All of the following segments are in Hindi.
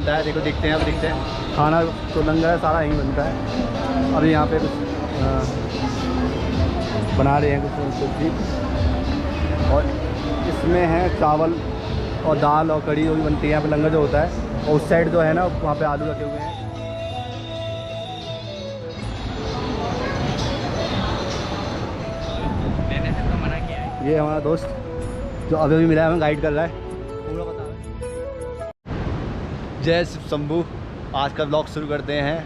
बनता है। देखो देखते हैं, अब देखते हैं। खाना तो लंगर है, सारा यहीं बनता है। अभी यहाँ पे कुछ बना रहे हैं कुछ सब्जी, और इसमें है चावल और दाल और कढ़ी जो भी बनती है यहाँ पे लंगर जो होता है। और उस साइड जो है ना, वहाँ पे आलू रखे हुए हैं। मैंने तो मना किया है। ये हमारा दोस्त जो अभी अभी मिला है, हमें गाइड कर रहा है, पूरा बता रहा है। जय शिव शंभू। आज का ब्लॉग शुरू करते हैं।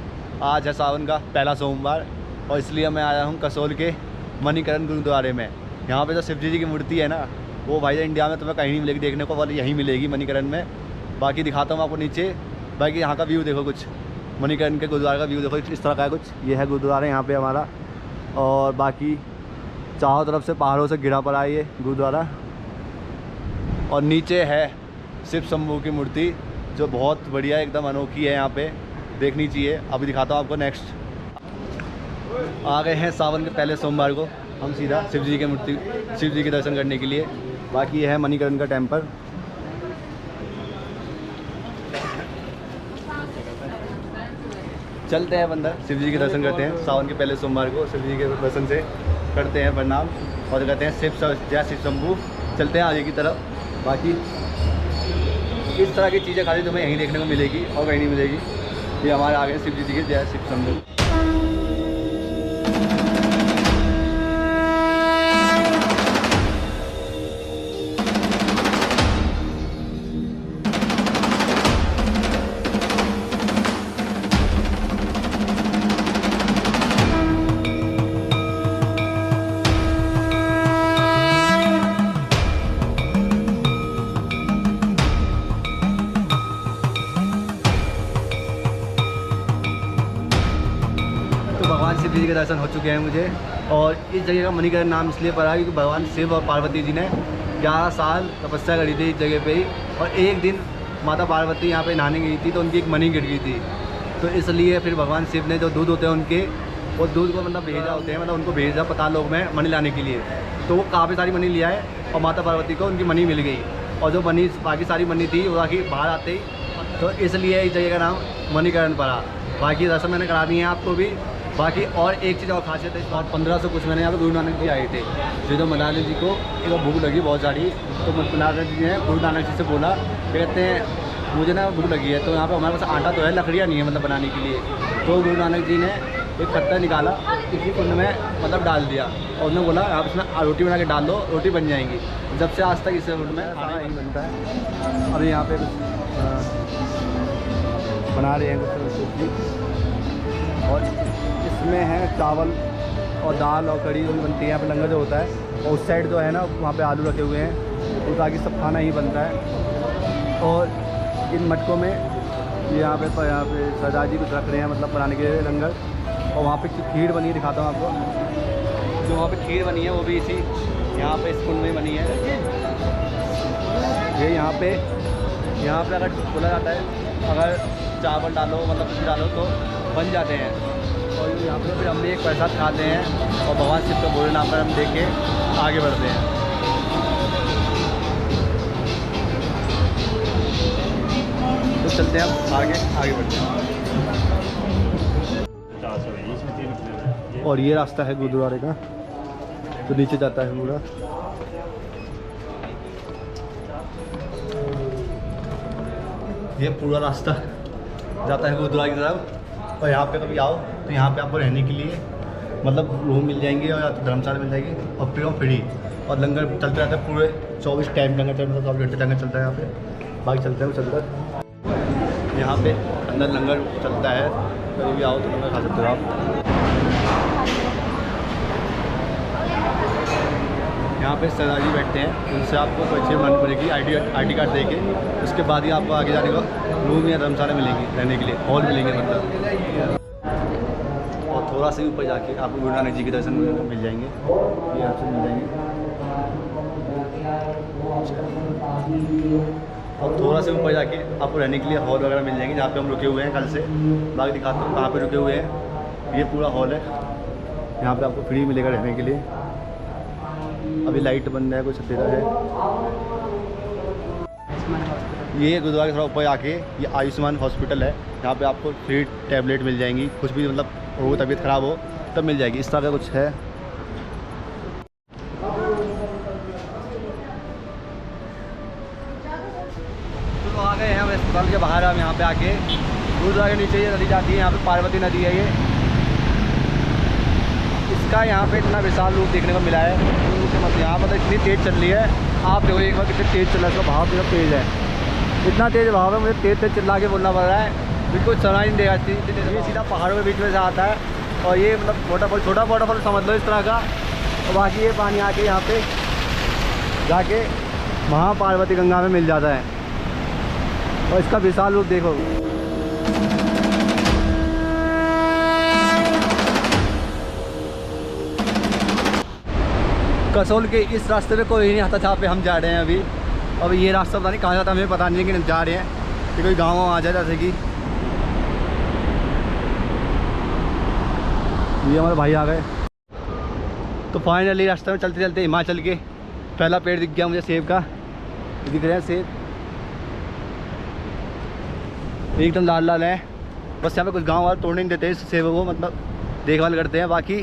आज है सावन का पहला सोमवार, और इसलिए मैं आया हूँ कसोल के मणिकरण गुरुद्वारे में। यहाँ पे जो शिव जी की मूर्ति है ना, वो भाई इंडिया में तुम्हें कहीं नहीं मिलेगी देखने को, वाली यहीं मिलेगी मणिकरण में। बाकी दिखाता हूँ आपको नीचे। बाकी यहाँ का व्यू देखो, कुछ मणिकरण के गुरुद्वारे का व्यू देखो, इस तरह का है कुछ। ये है गुरुद्वारा यहाँ पे हमारा, और बाकी चारों तरफ से पहाड़ों से घिरा पड़ा है ये गुरुद्वारा। और नीचे है शिव शंभू की मूर्ति, जो बहुत बढ़िया एकदम अनोखी है, यहाँ पे देखनी चाहिए। अभी दिखाता हूँ आपको नेक्स्ट। आ गए हैं सावन के पहले सोमवार को हम सीधा शिव जी की मूर्ति, शिव जी के दर्शन करने के लिए। बाकी है मणिकरण का टेम्पल। चलते हैं अंदर, शिव जी के दर्शन करते हैं। सावन के पहले सोमवार को शिव जी के दर्शन से करते हैं प्रणाम, और कहते हैं जय शिव शंभू। चलते हैं आगे की तरफ। बाकी इस तरह की चीज़ें खाली तुम्हें यहीं देखने को मिलेगी और कहीं नहीं मिलेगी। ये हमारे आगे शिव जी के जय शिव शंभू। भगवान शिव जी के दर्शन हो चुके हैं मुझे। और इस जगह का मणिकरण नाम इसलिए पड़ा क्योंकि भगवान शिव और पार्वती जी ने 11 साल तपस्या करी थी इस जगह पे ही। और एक दिन माता पार्वती यहाँ पे नहाने गई थी, तो उनकी एक मणि गिर गई थी। तो इसलिए फिर भगवान शिव ने जो दूध होते हैं उनके, वो दूध को मतलब भेजा होते हैं, मतलब उनको भेजा पाताल लोक में मणि लाने के लिए। तो वो काफ़ी सारी मणि लिया है, और माता पार्वती को उनकी मणि मिल गई। और जो मणि बाकी सारी मणि थी वो बाकी बाहर आते ही, तो इसलिए इस जगह का नाम मणिकरण पड़ा। बाकी दर्शन मैंने करा दिए हैं आपको भी। बाकी और एक चीज़ और खासियत है, और 1500 कुछ मैंने यहाँ पे गुरु नानक जी आए थे। जो मनाली जी को एक भूख लगी बहुत सारी, तो मनाली जी ने गुरु नानक जी से बोला, क्या कहते हैं, मुझे ना भूख लगी है, तो यहाँ पे हमारे पास आटा तो है, लकड़ियाँ नहीं है मतलब बनाने के लिए। तो गुरु नानक जी ने एक पत्थर निकाला, इसी कुंड में मतलब डाल दिया, और उन्होंने बोला आप इसमें रोटी बना के डाल दो, रोटी बन जाएंगी। जब से आज तक इस कुंड में खाना यहीं बनता है। अभी यहाँ पे कुछ बना रहे हैं कुछ सब्जी, और इसमें है चावल और दाल और कढ़ी जो भी बनती है यहाँ पे लंगर जो होता है। और उस साइड जो है ना, वहाँ पे आलू रखे हुए हैं, तो ताकि सब खाना ही बनता है। और इन मटकों में यहाँ पे सरदार जी कुछ रख रहे हैं मतलब बनाने के लिए लंगर। और वहाँ पे खीर बनी है, दिखाता हूँ आपको। जो वहाँ पे खीर बनी है वो भी इसी यहाँ पे इस कुंड में बनी है। ये यहाँ पे अगर बोला जाता है, अगर चावल डालो मतलब कुछ डालो तो बन जाते हैं। और यहाँ पे फिर हम भी एक प्रसाद खाते हैं, और भगवान शिव के भोले नाम पर हम देख के आगे बढ़ते हैं। तो चलते हैं हम आगे बढ़ते हैं। और ये रास्ता है गुरुद्वारे का, तो नीचे जाता है पूरा। ये पूरा रास्ता जाता है गुरुद्वारे की तरफ। और यहाँ पे कभी आओ तो यहाँ पे आपको रहने के लिए मतलब रूम मिल जाएंगे, और या तो धर्मशाला मिल जाएगी, और फ्री। और लंगर चलते रहता है पूरे 24 टाइम लंगर चलता है, 24 घंटे लंगर चलता है यहाँ पे। बाकी चलते हैं चलकर यहाँ पे अंदर लंगर चलता है, कभी भी आओ तो लंगर खा सकते हो आप। यहाँ पे सरदार जी बैठते हैं, उनसे आपको अच्छी मन पड़ेगी आई.डी. कार्ड देके। उसके बाद ही आपको आगे जाने का रूम या धर्मशाला मिलेंगी, रहने के लिए हॉल मिलेंगे मतलब। और थोड़ा सा ऊपर जाके आपको गुरु नानक जी के दर्शन मिल जाएंगे, ये आपसे मिल जाएंगे। और थोड़ा सा ऊपर जाके आपको रहने के लिए हॉल वगैरह मिल जाएंगे, जहाँ पे हम रुके हुए हैं कल से। बाकी दिखाता हूँ कहाँ पे रुके हुए हैं। ये पूरा हॉल है, यहाँ पे आपको फ्री मिलेगा रहने के लिए। अभी लाइट बंद है, कुछ अंधेरा है। ये गुरुद्वारा के थोड़ा ऊपर आके ये आयुष्मान हॉस्पिटल है। यहाँ पे आपको फ्री टैबलेट मिल जाएंगी, कुछ भी मतलब हो तबीयत ख़राब हो तब मिल जाएगी। इस तरह का कुछ है। तो आ गए हैं हम अस्पताल के बाहर। हम यहाँ पे आके गुरुद्वारा के नीचे ये नदी जाती है, यहाँ पे पार्वती नदी है ये। इसका यहाँ पे इतना विशाल रूप देखने को मिला है, मतलब यहाँ पर इतनी तेज़ चल रही है। आप देखो एक बार कितनी तेज़ चल रहा है, इसका भाव कितना तेज़ है, इतना तेज़ भाव है, मुझे तेज़ चिल्ला के बोलना पड़ रहा है, बिल्कुल सुनाई नहीं देगा। ये सीधा पहाड़ों के बीच में से आता है और ये मतलब छोटा वाटरफॉल समझ लो इस तरह का। और बाकी ये पानी आके यहाँ पे जाके वहाँ पार्वती गंगा में मिल जाता है। और इसका विशाल रूप देखो। कसोल के इस रास्ते पे कोई नहीं आता जहाँ पे हम जा रहे हैं अभी। अब ये रास्ता पता नहीं कहाँ जाता, हमें पता नहीं, लेकिन जा रहे हैं कि कोई गाँव आ जाए। जैसे कि ये हमारे भाई आ गए। तो फाइनली रास्ते में चलते चलते हिमाचल के पहला पेड़ दिख गया मुझे, सेब का। दिख रहे हैं सेब, एकदम लाल लाल है। बस यहाँ पे कुछ गांव वाले तोड़ने नहीं देते इस सेबों को, मतलब देखभाल करते हैं। बाकी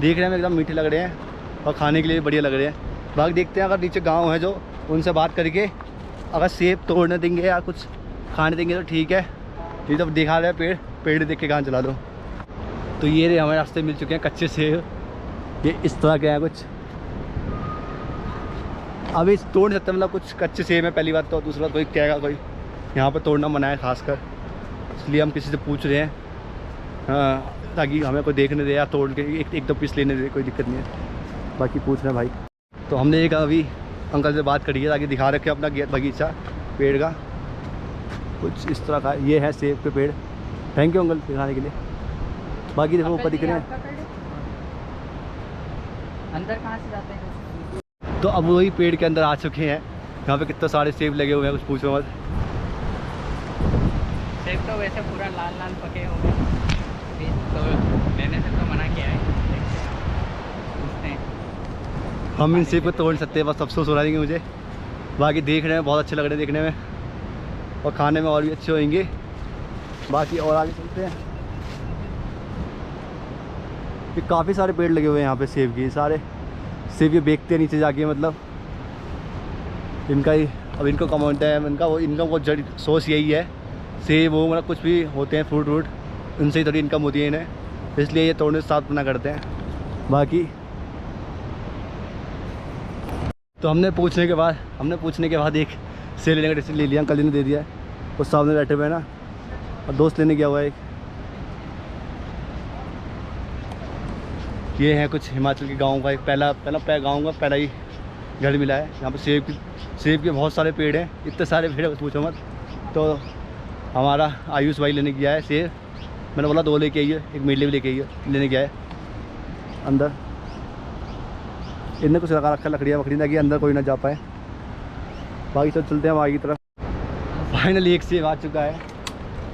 देखने में एकदम मीठे लग रहे हैं और खाने के लिए बढ़िया लग रहे हैं। बाकी देखते हैं अगर नीचे गांव है जो, उनसे बात करके अगर सेब तोड़ने देंगे या कुछ खाने देंगे तो ठीक है। ये जब दिखा रहे हैं पेड़ देख के गाँव चला दो। तो ये रहे हमारे रास्ते मिल चुके हैं कच्चे सेब। ये इस तरह के हैं कुछ, अभी तोड़ सकते हैं, मतलब कुछ कच्चे सेब है पहली बात तो। दूसरी बात कोई कहेगा कोई यहाँ पर तोड़ना मना है खासकर, इसलिए हम किसी से पूछ रहे हैं, हाँ, ताकि हमें कोई देखने दे या तोड़ के एक दो पीस लेने दे, कोई दिक्कत नहीं है। बाकी पूछ रहे हैं भाई। तो हमने एक अभी अंकल से बात करी है ताकि दिखा रखे अपना बगीचा पेड़ का कुछ इस तरह का। ये है सेब के पेड़। थैंक यू अंकल दिखाने के लिए। बाकी देखो ऊपर दिख रहे हैं। अंदर कहाँ से जाते हैं? तो अब वही पेड़ के अंदर आ चुके हैं। यहाँ पे कितने सारे सेब लगे हुए हैं, कुछ पूछो मत। सेब तो वैसे पूरा लाल लाल पके होंगे, तो लेने से तो मना किया है। हम इन सेब को तोड़ सकते हैं, बस अफसोस हो रहा है कि मुझे। बाकी देख रहे हैं बहुत अच्छे लग रहे हैं देखने में, और खाने में और भी अच्छे होंगे। बाकी और आगे चलते हैं। ये काफ़ी सारे पेड़ लगे हुए हैं यहाँ पे सेब के, सारे सेब ये बेचते हैं नीचे जाके, मतलब इनका ही अब इनको कमाते हैं, इनका वो जड़ सोर्स यही है। सेब वो मतलब कुछ भी होते हैं फ्रूट उनसे ही थोड़ी इनकम होती है इन्हें, इसलिए ये तोड़ने से साथ अपना करते हैं। बाकी तो हमने पूछने के बाद एक सेब लेने का डिसीजन ले लिया, अंकल जी ने दे दिया है। उस सामने बैठे हुए हैं ना, और दोस्त लेने गया हुआ है एक। ये है कुछ हिमाचल के गाँव का एक पहला गाँव का पहला ही घर मिला है। यहाँ पर सेब के बहुत सारे पेड़ हैं, इतने सारे पेड़ है पूछो मत। तो हमारा आयुष भाई लेने गया है सेब। मैंने बोला 2 लेके आइए, एक मेरे लिए भी लेके आइए, लेने गया है अंदर। इनने कुछ लगा रखा लकड़ियाँ वकड़ियाँ ताकि अंदर कोई ना जा पाए। बाकी सब चलते हैं हम आगे की तरफ। फाइनली एक सेब आ चुका है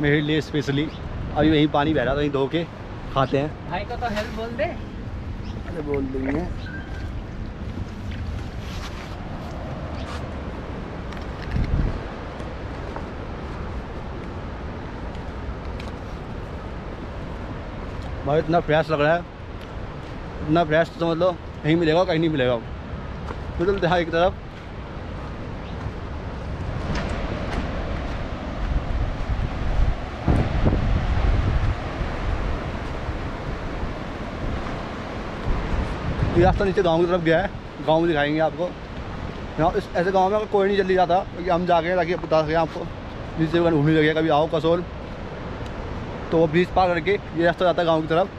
मेरे लिए स्पेशली। अभी वहीं पानी बह रहा था, वहीं धो के खाते हैं। भाई को तो हेल्प बोल दे। अरे बोल देंगे। भाई इतना फ्रेश लग रहा है, इतना फ्रेश तो समझ लो कहीं मिलेगा कहीं नहीं मिलेगा। तो चलते हैं एक तरफ। ये रास्ता नीचे गांव की तरफ गया है, गांव में दिखाएंगे आपको। यहाँ ऐसे गांव में कोई नहीं जल्दी जाता, क्योंकि हम जाके ताकि बता सकें आपको। नीचे घूमने लगे, कभी आओ कसोल तो वो ब्रिज पार करके ये रास्ता जाता है गांव की तरफ।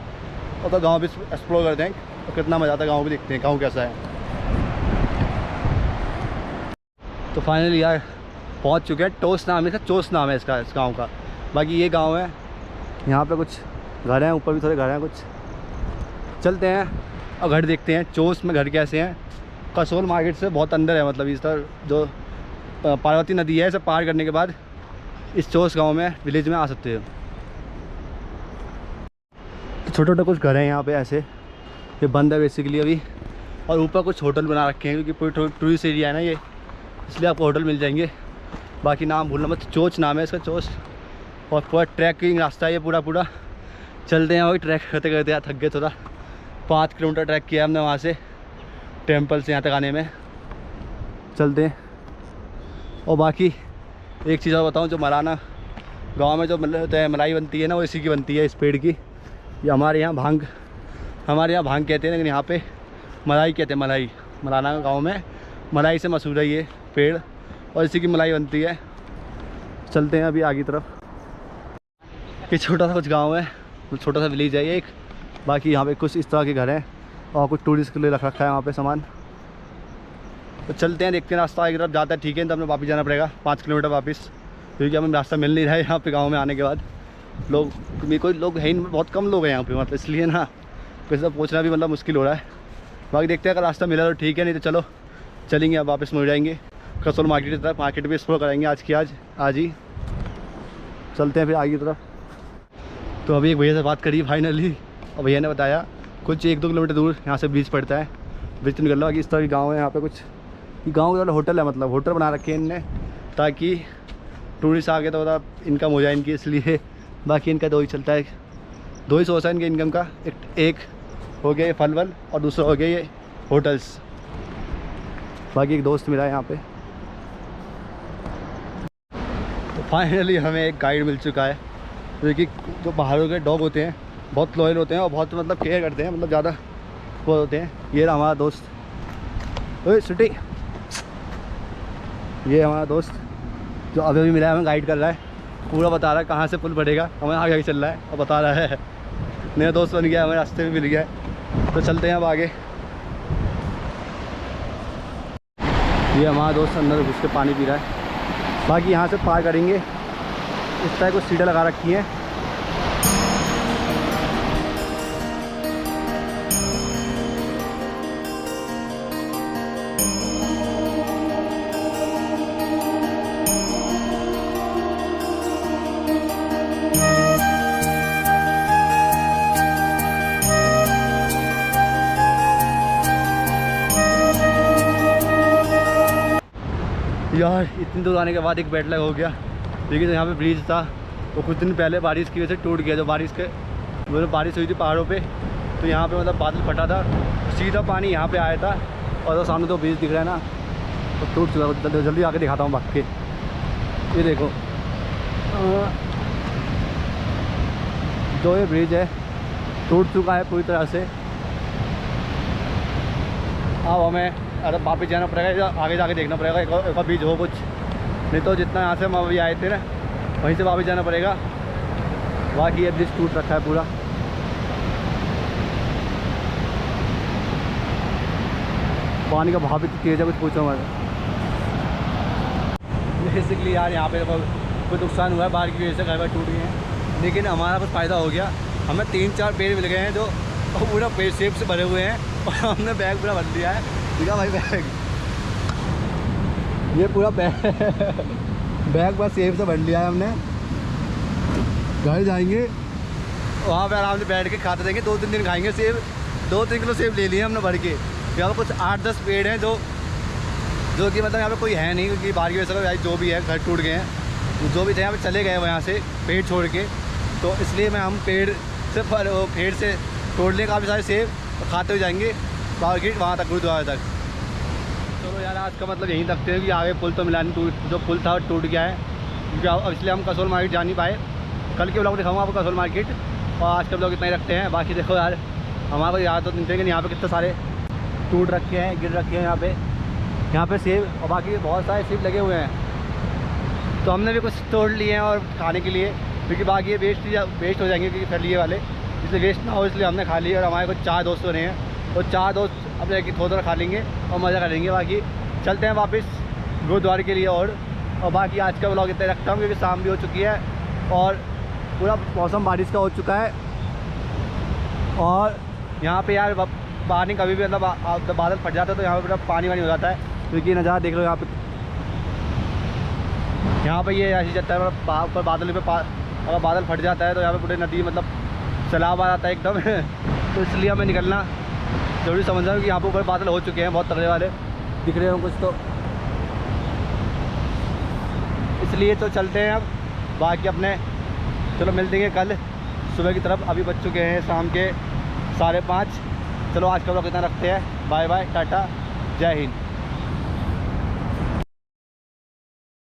और तो गांव भी एक्सप्लोर करते हैं और कितना मज़ा आता है, गांव भी देखते हैं गांव कैसा है। तो फाइनली यार पहुंच चुके हैं। टोस नाम है इसका, चोस नाम है इसका, इस गांव का। बाकी ये गांव है, यहाँ पे कुछ घर हैं, ऊपर भी थोड़े घर हैं कुछ। चलते हैं और घर देखते हैं चोस में घर कैसे हैं। कसोल मार्केट से बहुत अंदर है, मतलब इस तरह जो पार्वती नदी है इसे पार करने के बाद इस चोस गांव में विलेज में आ सकते हो। तो छोटे छोटे कुछ घर हैं यहाँ पे ऐसे, ये बंद है बेसिकली अभी। और ऊपर कुछ होटल बना रखे हैं क्योंकि पूरी टूरिस्ट एरिया है ना ये, इसलिए आपको होटल मिल जाएंगे। बाकी नाम भूलना मत, चोच नाम है इसका, चोच। और पूरा ट्रैकिंग रास्ता है ये पूरा। चलते हैं वही ट्रैक करते करते यार थक गए थोड़ा। 5 किलोमीटर ट्रैक किया हमने वहाँ से टेंपल से यहाँ तक आने में। चलते हैं। और बाकी एक चीज़ और बताऊँ, जो मराना गांव में जो मलाई बनती है ना, वो इसी की बनती है, इस पेड़ की। ये हमारे यहाँ भांग कहते हैं, लेकिन यहाँ पे मलाई कहते हैं। मलाई मराना गांव में मलाई से मशहूर है ये पेड़, और इसी की मलाई बनती है। चलते हैं अभी आगे तरफ। ये छोटा सा कुछ गांव है, छोटा सा विलेज है ये एक। बाकी यहाँ पे कुछ इस तरह के घर हैं और कुछ टूरिस्ट के लिए रख रखा है वहाँ पे सामान। तो चलते हैं, देखते हैं रास्ता आगे तरफ जाता है, ठीक है। तो हमें वापस जाना पड़ेगा 5 किलोमीटर वापस, क्योंकि हमें रास्ता मिल नहीं रहा है यहाँ पे गाँव में आने के बाद। कोई लोग है ही, बहुत कम लोग हैं यहाँ पे, मतलब इसलिए ना पैसा पहुँचना भी मतलब मुश्किल हो रहा है। बाकी देखते हैं, अगर रास्ता मिला तो ठीक है, नहीं तो चलो चलेंगे, अब वापस मुड़ जाएंगे कसोल मार्केट की तरफ। मार्केट भी एक्सप्लोर करेंगे आज ही। चलते हैं फिर आगे की तरफ। तो अभी एक भैया से बात करी फाइनली, और भैया ने बताया कुछ 1-2 किलोमीटर दूर यहाँ से ब्रिज पड़ता है। ब्रिज तो निकल रहा है कि इस तरह की गाँव है यहाँ पे, कुछ गाँव वाला होटल है, मतलब होटल बना रखे हैं इनने, ताकि टूरिस्ट आ गए तो मतलब इनकम हो जाए इनकी, इसलिए। बाकी इनका 2 ही चलता है, 2 ही सोर्स है इनके इनकम का। एक हो गया ये फल वल, और दूसरा हो गया ये होटल्स। बाकी एक दोस्त मिला है यहाँ पे। तो फाइनली हमें एक गाइड मिल चुका है, क्योंकि जो बाहरों के डॉग होते हैं बहुत लॉयल होते हैं और बहुत मतलब केयर करते हैं, मतलब ज़्यादा वो होते हैं। ये हमारा दोस्त, ओए सिटी, ये हमारा दोस्त जो अभी मिला है, हमें गाइड कर रहा है, पूरा बता रहा है कहाँ से पुल बढ़ेगा, हमें आगे चल रहा है और बता रहा है। नया दोस्त बन गया, हमें रास्ते में मिल गया है। तो चलते हैं अब आगे। ये हमारा दोस्त अंदर घुस के पानी पी रहा है। बाकी यहाँ से पार करेंगे, इस तरह कुछ सीढ़ियाँ लगा रखी हैं। यार इतनी दूर आने के बाद एक बैड लग हो गया, लेकिन यहाँ पे ब्रिज था वो कुछ दिन पहले बारिश की वजह से टूट गया। जो बारिश हुई थी पहाड़ों पे, तो यहाँ पे मतलब बादल फटा था, सीधा पानी यहाँ पे आया था, और तो सामने तो ब्रिज दिख रहा है ना, तो टूट चुका। जल्दी आके दिखाता हूँ भाग के। ये देखो जो ये ब्रिज है टूट चुका है पूरी तरह से। अब हमें अरे वापस जाना पड़ेगा, आगे जाके देखना पड़ेगा एक और ब्रिज हो कुछ, नहीं तो जितना यहाँ से हम अभी आए थे ना वहीं से वापस जाना पड़ेगा। बाकी ये ब्रिज टूट रखा है पूरा। पानी का बहाव भी तो तेज़ है, कुछ पूछो मत। बेसिकली यार यहाँ पे कोई नुकसान हुआ है बाढ़ की वजह से, घर टूट गए हैं, लेकिन हमारा कुछ फ़ायदा हो गया। हमें 3-4 पेड़ मिल गए हैं जो पूरा पेड़ सेब से भरे हुए हैं, और हमने बैग पूरा भर लिया है। ठीक है भाई, बैग ये पूरा बैग बस सेब से भर लिया है हमने। घर जाएंगे वहाँ पे आराम से बैठ के खाते रहेंगे, 2-3 दिन खाएंगे सेब। 2-3 किलो सेब ले लिए हमने भर के। यहाँ पर कुछ 8-10 पेड़ हैं जो कि मतलब यहाँ पे कोई है नहीं, क्योंकि बाहर की वजह से जो भी है घर टूट गए हैं, जो भी थे यहाँ पे चले गए वो यहाँ से पेड़ छोड़ के। तो इसलिए हम पेड़ से तोड़ लें काफ़ी सारे सेब और खाते हुए जाएंगे मार्केट वहाँ तक, गुरुद्वारा तक। चलो यार आज का मतलब यहीं रखते हैं कि आगे पुल तो मिला नहीं, जो पुल था टूट गया है, क्योंकि अब इसलिए हम कसोल मार्केट जा नहीं पाए। कल के ब्लॉग दिखाऊंगा आपको कसोल मार्केट, और आज का ब्लॉग इतना ही रखते हैं। बाकी देखो यार हमारे को याद तो नहीं थे कि यहाँ पे कितने सारे टूट रखे हैं, गिर रखे हैं यहाँ पे सेब, और बाकी बहुत सारे सेब लगे हुए हैं। तो हमने भी कुछ तोड़ लिए हैं और खाने के लिए, क्योंकि बाकी ये वेस्ट हो जाएंगे, क्योंकि फैलिए वाले, इसलिए वेस्ट ना हो इसलिए हमने खा लिए। और हमारे कुछ 4 दोस्त हो रहे हैं, और 4 दोस्त अपने थोड़ा खा लेंगे और मज़ा करेंगे। बाकी चलते हैं वापस गुरुद्वारे के लिए। और बाकी आज का ब्लॉग इतना रखता हूँ, क्योंकि शाम भी हो चुकी है और पूरा मौसम बारिश का हो चुका है। और यहाँ पे यार पानी कभी भी मतलब बादल फट जाता है तो यहाँ पे पूरा पानी हो जाता है, क्योंकि नज़ारा देख लो यहाँ पे ये ऐसी जाता है पर बादल पे अगर बादल फट जाता है तो यहाँ पे पूरे नदी मतलब सैलाब आ जाता है एकदम। तो इसलिए हमें निकलना जरूरी समझ रहा हूँ कि यहाँ पर ऊपर बादल हो चुके हैं बहुत तगड़े वाले, दिख रहे हो कुछ। तो इसलिए तो चलते हैं अब। बाकी अपने चलो मिलते हैं कल सुबह की तरफ। अभी बज चुके हैं शाम के 5:30। चलो आज का व्लॉग इतना रखते हैं। बाय बाय, टाटा, जय हिंद।